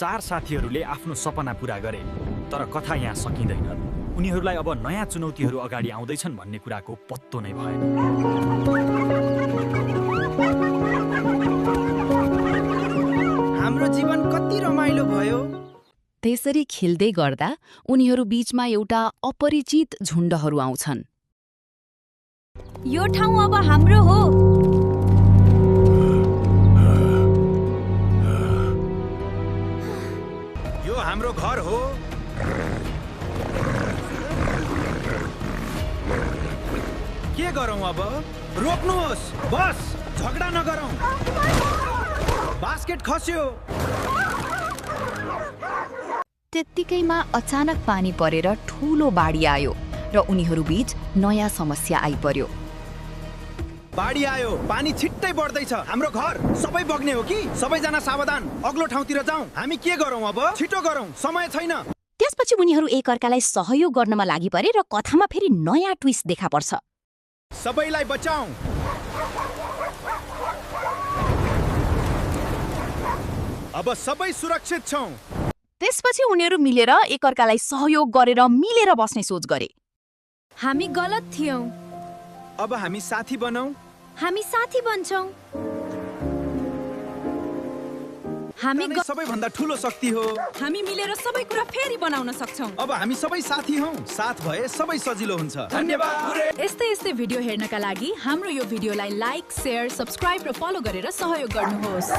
4 साथीहरूले आफ्नो सपना पूरा गरे, तर कथा यहाँ सकिँदैन। उनीहरूलाई अब नयाँ चुनौतीहरू अगाडि आउँदैछन् भन्ने कुराको पत्तो नै भएन। हाम्रो जीवन कति रमाइलो भयो। त्यसरी खेल्दै गर्दा उनीहरू बीचमा एउटा अपरिचित झुण्डहरू आउँछन्। यो ठाउँ अब हाम्रो हो। यो हाम्रो घर हो। के गरौँ अब? रोक्नुहोस्, बस, झगडा नगरौँ। बास्केट खस्यो। त्यत्तिकैमा अचानक पानी परेर ठूलो बाढी आयो र उनीहरू बीच नयाँ समस्या आइपर्यो। बाढी आयो, पानी छिट्टै बढ्दैछ। हाम्रो घर सबै बग्ने हो कि? सबैजना सावधान, अग्लो ठाउँतिर जाउँ। हामी के गरौँ अब? छिटो गरौँ, समय छैन। त्यसपछि उनीहरू एकअर्कालाई सहयोग गर्नमा लागि परे र कथामा फेरि नयाँ ट्विस्ट देखा पर्छ। सबैलाई बचाऊ। अब सबै सुरक्षित छौँ। त्यसपछि उनीहरू मिलेर एकअर्कालाई सहयोग गरेर मिलेर बस्ने सोच गरे। हामी गलत थियौं। अब हामी साथी बनौँ। हामी साथी बन्छौं। हामी सबैभन्दा ठुलो शक्ति हो। हामी मिलेर सबै कुरा फेरि बनाउन सक्छौं। अब हामी सबै साथी हौं। साथ भए सबै सजिलो हुन्छ। धन्यवाद। यस्तै भिडियो हेर्नका लागि हाम्रो यो भिडियोलाई लाइक, शेयर, सब्स्क्राइब र फलो गरेर सहयोग गर्नुहोस्।